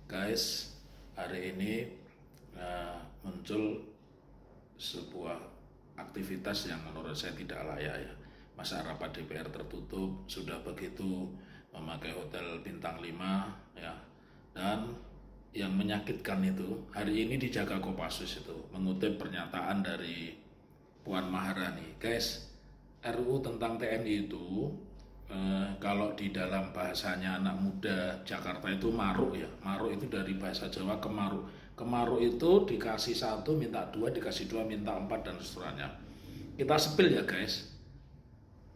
Guys, hari ini muncul sebuah aktivitas yang menurut saya tidak layak ya. Masa rapat DPR tertutup sudah begitu memakai hotel bintang 5 ya. Dan yang menyakitkan itu hari ini dijaga Kopassus itu mengutip pernyataan dari Puan Maharani. Guys, RUU tentang TNI itu kalau di dalam bahasanya anak muda Jakarta itu maruk ya. Maruk itu dari bahasa Jawa kemaruk. Kemaruk itu dikasih 1 minta 2, dikasih 2 minta 4 dan seterusnya. Kita sepil ya guys.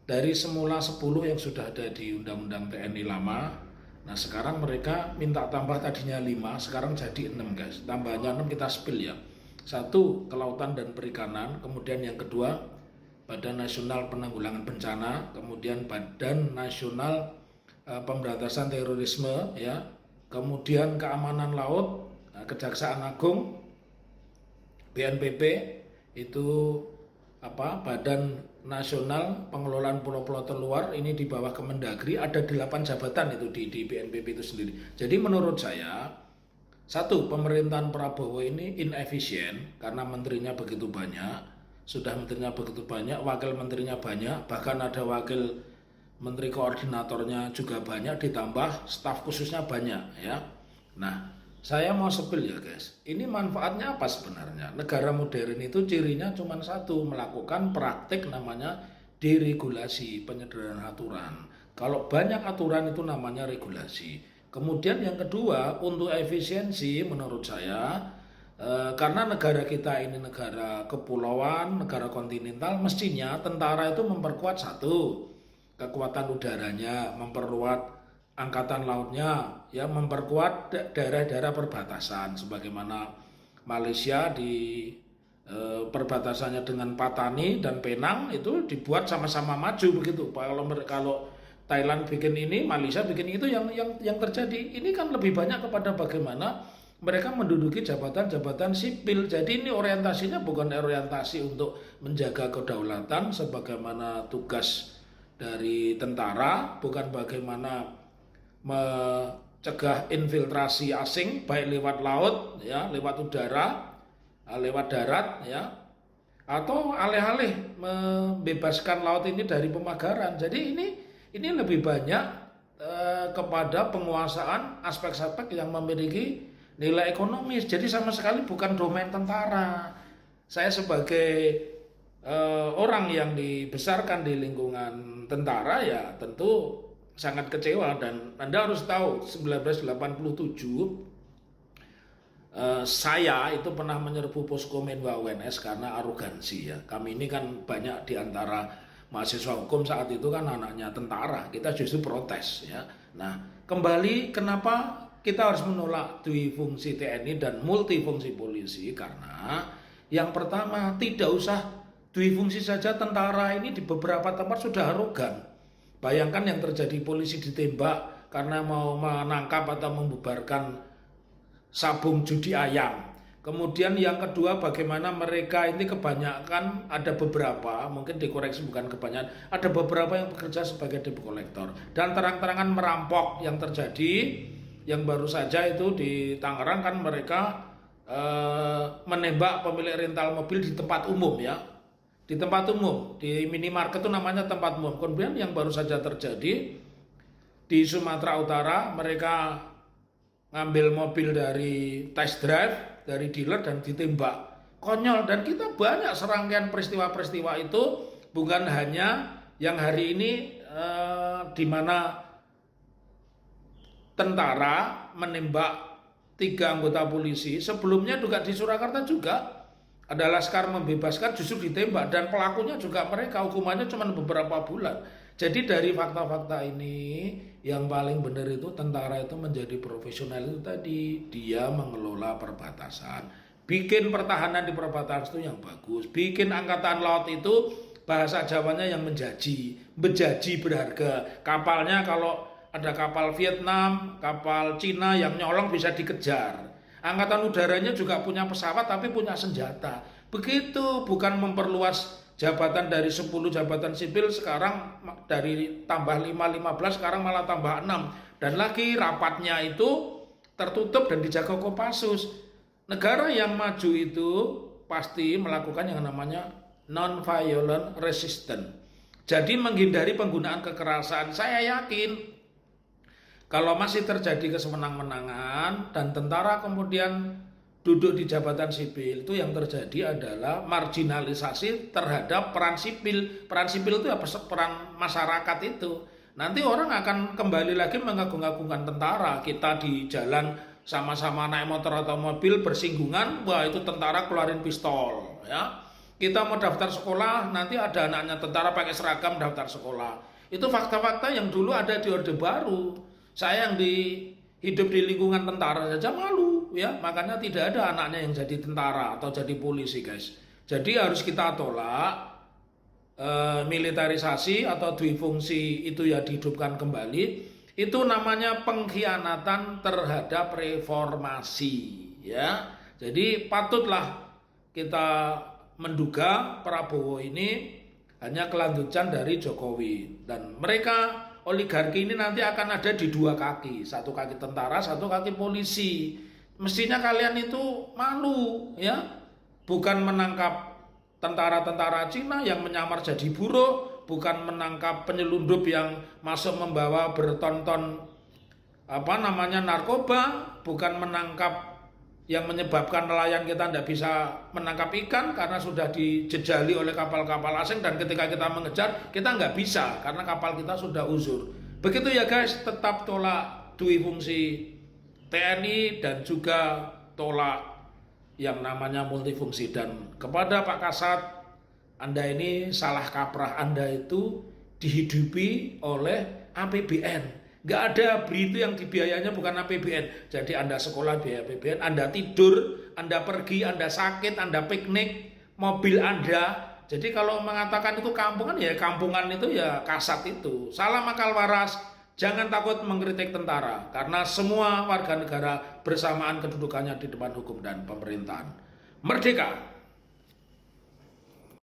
Dari semula 10 yang sudah ada di Undang-Undang TNI lama, nah sekarang mereka minta tambah tadinya 5, sekarang jadi 6 guys. Tambahnya 6 kita sepil ya. 1, kelautan dan perikanan, kemudian yang kedua Badan Nasional Penanggulangan Bencana, kemudian Badan Nasional Pemberantasan Terorisme ya, kemudian Keamanan Laut, Kejaksaan Agung, BNPB, itu Badan Nasional Pengelolaan Pulau-Pulau Terluar, ini di bawah Kemendagri, ada 8 jabatan itu di BNPB itu sendiri. Jadi menurut saya, 1, pemerintahan Prabowo ini inefisien karena menterinya begitu banyak. Sudah menterinya begitu banyak, wakil menterinya banyak, bahkan ada wakil menteri koordinatornya juga banyak, ditambah staf khususnya banyak ya. Nah, saya mau sepil ya guys, ini manfaatnya apa sebenarnya? Negara modern itu cirinya cuma 1, melakukan praktik namanya deregulasi, penyederhanaan aturan. Kalau banyak aturan itu namanya regulasi. Kemudian yang kedua, untuk efisiensi menurut saya, karena negara kita ini negara kepulauan, negara kontinental, mestinya tentara itu memperkuat 1, kekuatan udaranya, memperkuat angkatan lautnya, ya memperkuat daerah-daerah perbatasan, sebagaimana Malaysia di perbatasannya dengan Patani dan Penang itu dibuat sama-sama maju begitu. Kalau Thailand bikin ini, Malaysia bikin itu, yang terjadi ini kan lebih banyak kepada bagaimana mereka menduduki jabatan-jabatan sipil. Jadi ini orientasinya bukan orientasi untuk menjaga kedaulatan sebagaimana tugas dari tentara, bukan bagaimana mencegah infiltrasi asing baik lewat laut ya, lewat udara, lewat darat ya, atau alih-alih membebaskan laut ini dari pemagaran. Jadi ini lebih banyak kepada penguasaan aspek-aspek yang memiliki nilai ekonomis, jadi sama sekali bukan domain tentara. Saya sebagai orang yang dibesarkan di lingkungan tentara ya tentu sangat kecewa. Dan Anda harus tahu 1987 saya itu pernah menyerbu posko Menwa UNS karena arogansi ya. Kami ini kan banyak di antara mahasiswa hukum saat itu kan anaknya tentara, kita justru protes ya. Nah, kembali kenapa kita harus menolak duifungsi TNI dan multifungsi polisi? Karena yang pertama, tidak usah duifungsi saja, tentara ini di beberapa tempat sudah arogan. Bayangkan yang terjadi, polisi ditembak karena mau menangkap atau membubarkan sabung judi ayam. Kemudian yang kedua, bagaimana mereka ini kebanyakan, ada beberapa, mungkin dikoreksi bukan kebanyakan, ada beberapa yang bekerja sebagai debt collector dan terang-terangan merampok. Yang terjadi yang baru saja itu di Tangerang kan mereka menembak pemilik rental mobil di tempat umum ya, di tempat umum, di minimarket itu namanya tempat umum. Kemudian yang baru saja terjadi di Sumatera Utara, mereka ngambil mobil dari test drive, dari dealer, dan ditembak. Konyol. Dan kita banyak serangkaian peristiwa-peristiwa itu, bukan hanya yang hari ini di mana tentara menembak 3 anggota polisi. Sebelumnya juga di Surakarta juga ada laskar membebaskan justru ditembak, dan pelakunya juga mereka, hukumannya cuma beberapa bulan. Jadi dari fakta-fakta ini yang paling benar itu tentara itu menjadi profesional itu tadi, dia mengelola perbatasan, bikin pertahanan di perbatasan itu yang bagus, bikin angkatan laut itu bahasa Jawanya yang menjaji berharga. Kapalnya kalau ada kapal Vietnam, kapal Cina yang nyolong bisa dikejar. Angkatan udaranya juga punya pesawat tapi punya senjata. Begitu, bukan memperluas jabatan dari 10 jabatan sipil sekarang dari tambah 5, 15 sekarang malah tambah 6. Dan lagi rapatnya itu tertutup dan dijaga Kopassus. Negara yang maju itu pasti melakukan yang namanya non-violent resistance. Jadi menghindari penggunaan kekerasan. Saya yakin kalau masih terjadi kesemenang-menangan dan tentara kemudian duduk di jabatan sipil, itu yang terjadi adalah marginalisasi terhadap peran sipil. Peran sipil itu ya peran masyarakat itu. Nanti orang akan kembali lagi mengagung-agungkan tentara. Kita di jalan sama-sama naik motor atau mobil bersinggungan, wah itu tentara keluarin pistol, ya. Kita mau daftar sekolah, nanti ada anaknya tentara pakai seragam daftar sekolah. Itu fakta-fakta yang dulu ada di Orde Baru. Saya yang hidup di lingkungan tentara saja malu, ya. Makanya tidak ada anaknya yang jadi tentara atau jadi polisi, guys. Jadi harus kita tolak militerisasi atau duifungsi itu ya dihidupkan kembali. Itu namanya pengkhianatan terhadap reformasi, ya. Jadi patutlah kita menduga Prabowo ini hanya kelanjutan dari Jokowi, dan mereka oligarki ini nanti akan ada di dua kaki, satu kaki tentara, satu kaki polisi. Mestinya kalian itu malu, ya, bukan menangkap tentara-tentara Cina yang menyamar jadi buruh, bukan menangkap penyelundup yang masuk membawa bertonton narkoba, bukan menangkap yang menyebabkan nelayan kita tidak bisa menangkap ikan karena sudah dijejali oleh kapal-kapal asing, dan ketika kita mengejar kita nggak bisa karena kapal kita sudah uzur. Begitu ya guys, tetap tolak duifungsi TNI dan juga tolak yang namanya multifungsi. Dan kepada Pak Kasat, Anda ini salah kaprah, Anda itu dihidupi oleh APBN. Nggak ada BRI itu yang dibiayanya bukan APBN. Jadi Anda sekolah biaya APBN, Anda tidur, Anda pergi, Anda sakit, Anda piknik, mobil Anda. Jadi kalau mengatakan itu kampungan, ya kampungan itu ya Kasat itu. Salam akal waras, jangan takut mengkritik tentara. Karena semua warga negara bersamaan kedudukannya di depan hukum dan pemerintahan. Merdeka!